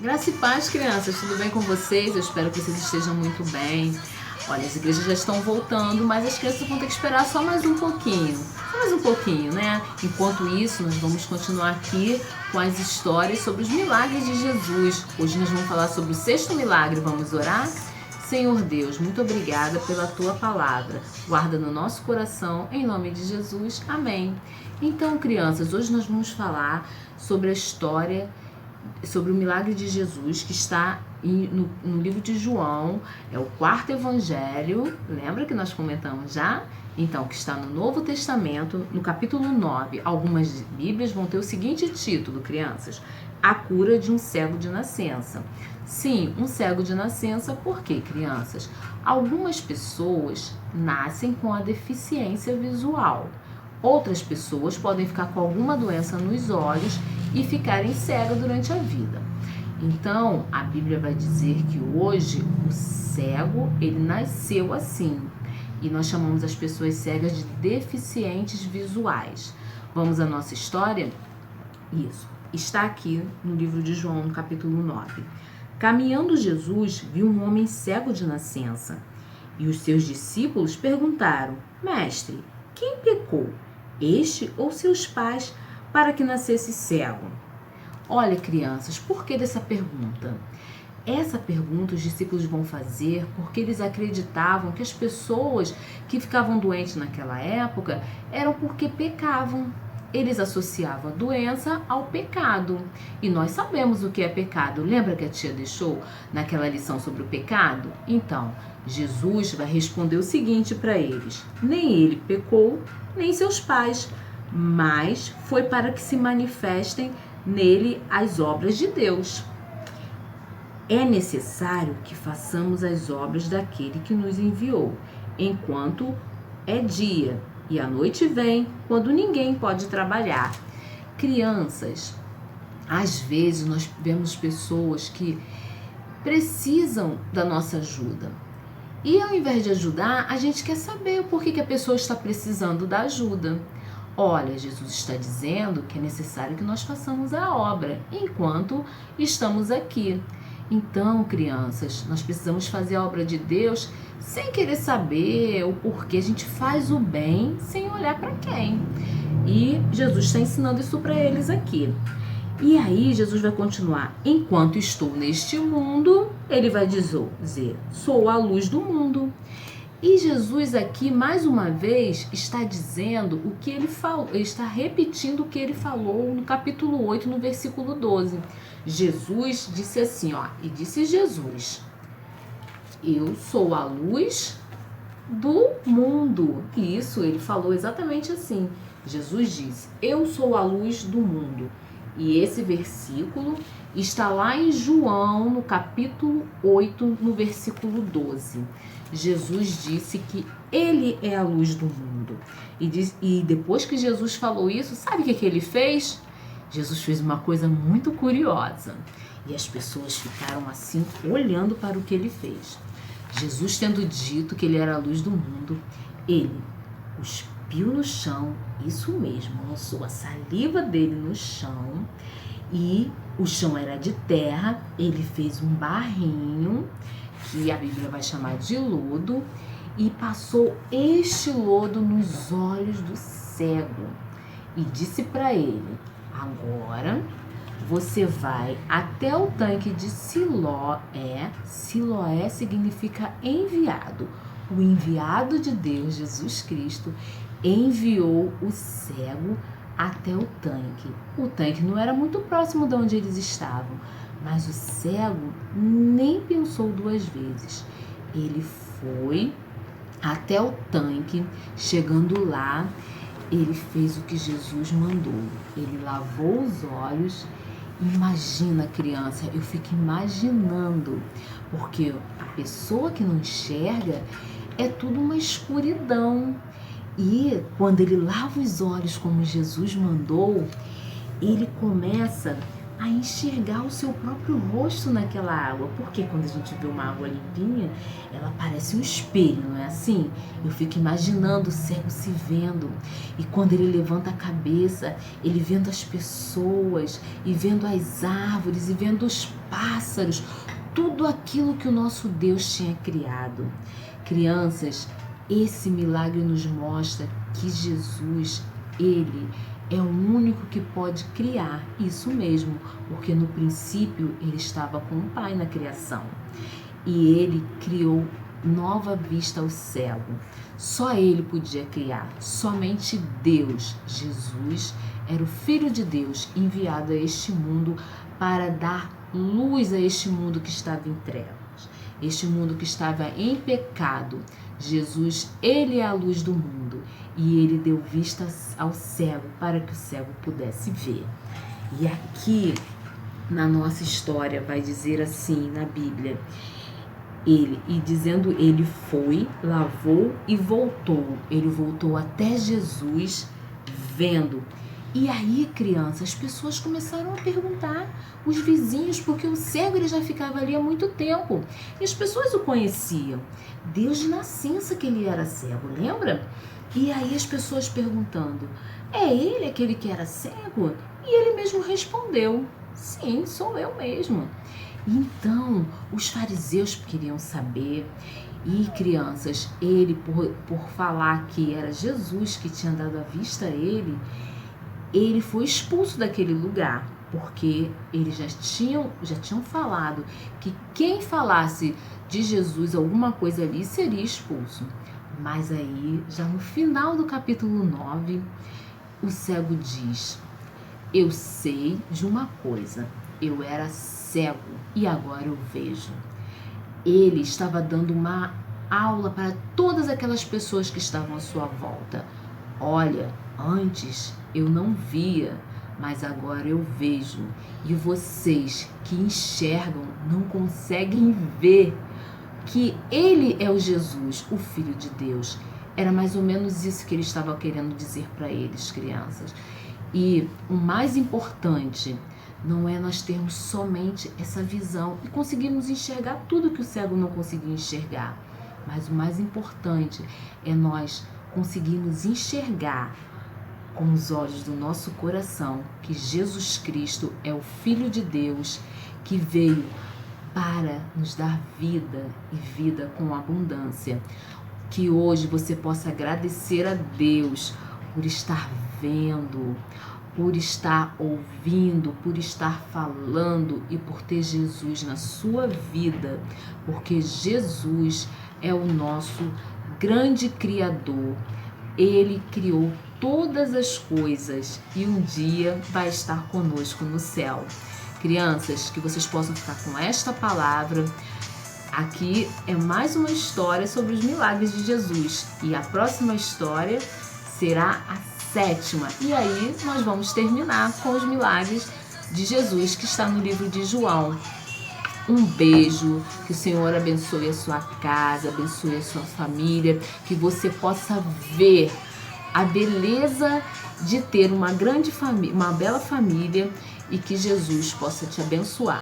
Graça e paz, crianças, tudo bem com vocês? Eu espero que vocês estejam muito bem. Olha, as igrejas já estão voltando, mas as crianças vão ter que esperar só mais um pouquinho. Só mais um pouquinho, né? Enquanto isso, nós vamos continuar aqui com as histórias sobre os milagres de Jesus. Hoje nós vamos falar sobre o sexto milagre. Vamos orar? Senhor Deus, muito obrigada pela tua palavra. Guarda no nosso coração, em nome de Jesus. Amém. Então, crianças, hoje nós vamos falar sobre a história, sobre o milagre de Jesus, que está no livro de João, é o quarto evangelho, lembra que nós comentamos já? Então, que está no Novo Testamento, no capítulo 9. Algumas bíblias vão ter o seguinte título, crianças: A cura de um cego de nascença. Sim, um cego de nascença, por quê, crianças? Algumas pessoas nascem com a deficiência visual. Outras pessoas podem ficar com alguma doença nos olhos e ficarem cegas durante a vida. Então, a Bíblia vai dizer que hoje o cego, ele nasceu assim. E nós chamamos as pessoas cegas de deficientes visuais. Vamos à nossa história? Isso. Está aqui no livro de João, no capítulo 9. Caminhando Jesus, viu um homem cego de nascença. E os seus discípulos perguntaram: Mestre, quem pecou, este ou seus pais, para que nascesse cego? Olha, crianças, por que dessa pergunta? Essa pergunta os discípulos vão fazer porque eles acreditavam que as pessoas que ficavam doentes naquela época eram porque pecavam. Eles associavam a doença ao pecado. E nós sabemos o que é pecado. Lembra que a tia deixou naquela lição sobre o pecado? Então, Jesus vai responder o seguinte para eles: nem ele pecou, nem seus pais, mas foi para que se manifestem nele as obras de Deus. É necessário que façamos as obras daquele que nos enviou, enquanto é dia, e a noite vem, quando ninguém pode trabalhar. Crianças, às vezes nós vemos pessoas que precisam da nossa ajuda. E ao invés de ajudar, a gente quer saber por que a pessoa está precisando da ajuda. Olha, Jesus está dizendo que é necessário que nós façamos a obra enquanto estamos aqui. Então, crianças, nós precisamos fazer a obra de Deus sem querer saber o porquê. A gente faz o bem sem olhar para quem. E Jesus está ensinando isso para eles aqui. E aí Jesus vai continuar: enquanto estou neste mundo, ele vai dizer, sou a luz do mundo. E Jesus aqui, mais uma vez, está dizendo o que ele falou, ele está repetindo o que ele falou no capítulo 8, no versículo 12. Jesus disse assim, e disse Jesus: eu sou a luz do mundo. Isso, ele falou exatamente assim. Jesus disse: eu sou a luz do mundo. E esse versículo está lá em João, no capítulo 8, no versículo 12. Jesus disse que ele é a luz do mundo. E depois que Jesus falou isso, sabe o que ele fez? Jesus fez uma coisa muito curiosa. E as pessoas ficaram assim, olhando para o que ele fez. Jesus, tendo dito que ele era a luz do mundo, ele cuspiu no chão, isso mesmo, lançou a saliva dele no chão, e o chão era de terra. Ele fez um barrinho, que a Bíblia vai chamar de lodo, e passou este lodo nos olhos do cego e disse para ele: agora você vai até o tanque de Siloé. Siloé significa enviado. O enviado de Deus, Jesus Cristo, enviou o cego até o tanque. O tanque não era muito próximo de onde eles estavam, mas o cego nem pensou duas vezes. Ele foi até o tanque. Chegando lá, ele fez o que Jesus mandou. Ele lavou os olhos. Imagina, criança, eu fico imaginando, porque a pessoa que não enxerga é tudo uma escuridão. E quando ele lava os olhos como Jesus mandou, ele começa a enxergar o seu próprio rosto naquela água. Porque quando a gente vê uma água limpinha, ela parece um espelho, não é assim? Eu fico imaginando o cego se vendo. E quando ele levanta a cabeça, ele vendo as pessoas, e vendo as árvores, e vendo os pássaros, tudo aquilo que o nosso Deus tinha criado. Crianças, esse milagre nos mostra que Jesus, ele é o único que pode criar isso mesmo, porque no princípio ele estava com o Pai na criação e ele criou nova vista ao cego. Só ele podia criar, somente Deus. Jesus era o Filho de Deus enviado a este mundo para dar luz a este mundo que estava em trevas, este mundo que estava em pecado. Jesus, ele é a luz do mundo e ele deu vista ao cego para que o cego pudesse ver. E aqui na nossa história vai dizer assim na Bíblia, ele foi, lavou e voltou. Ele voltou até Jesus vendo. E aí, crianças, as pessoas começaram a perguntar, os vizinhos, porque o cego ele já ficava ali há muito tempo. E as pessoas o conheciam. Desde nascença que ele era cego, lembra? E aí as pessoas perguntando, é ele aquele que era cego? E ele mesmo respondeu, sim, sou eu mesmo. Então, os fariseus queriam saber. E crianças, ele por falar que era Jesus que tinha dado a vista a ele foi expulso daquele lugar, porque eles já tinham falado que quem falasse de Jesus alguma coisa ali seria expulso. Mas aí, já no final do capítulo 9, o cego diz, eu sei de uma coisa, eu era cego e agora eu vejo. Ele estava dando uma aula para todas aquelas pessoas que estavam à sua volta. Olha, antes eu não via, mas agora eu vejo. E vocês que enxergam não conseguem ver que ele é o Jesus, o Filho de Deus. Era mais ou menos isso que ele estava querendo dizer para eles, crianças. E o mais importante não é nós termos somente essa visão e conseguirmos enxergar tudo que o cego não conseguia enxergar. Mas o mais importante é nós conseguirmos enxergar com os olhos do nosso coração que Jesus Cristo é o Filho de Deus que veio para nos dar vida e vida com abundância. Que hoje você possa agradecer a Deus por estar vendo, por estar ouvindo, por estar falando e por ter Jesus na sua vida, porque Jesus é o nosso grande Criador. Ele criou todas as coisas e um dia vai estar conosco no céu. Crianças, que vocês possam ficar com esta palavra. Aqui é mais uma história sobre os milagres de Jesus e a próxima história será a 7ª. E aí nós vamos terminar com os milagres de Jesus que está no livro de João. Um beijo, que o Senhor abençoe a sua casa, abençoe a sua família, que você possa ver a beleza de ter uma grande família, uma bela família, e que Jesus possa te abençoar.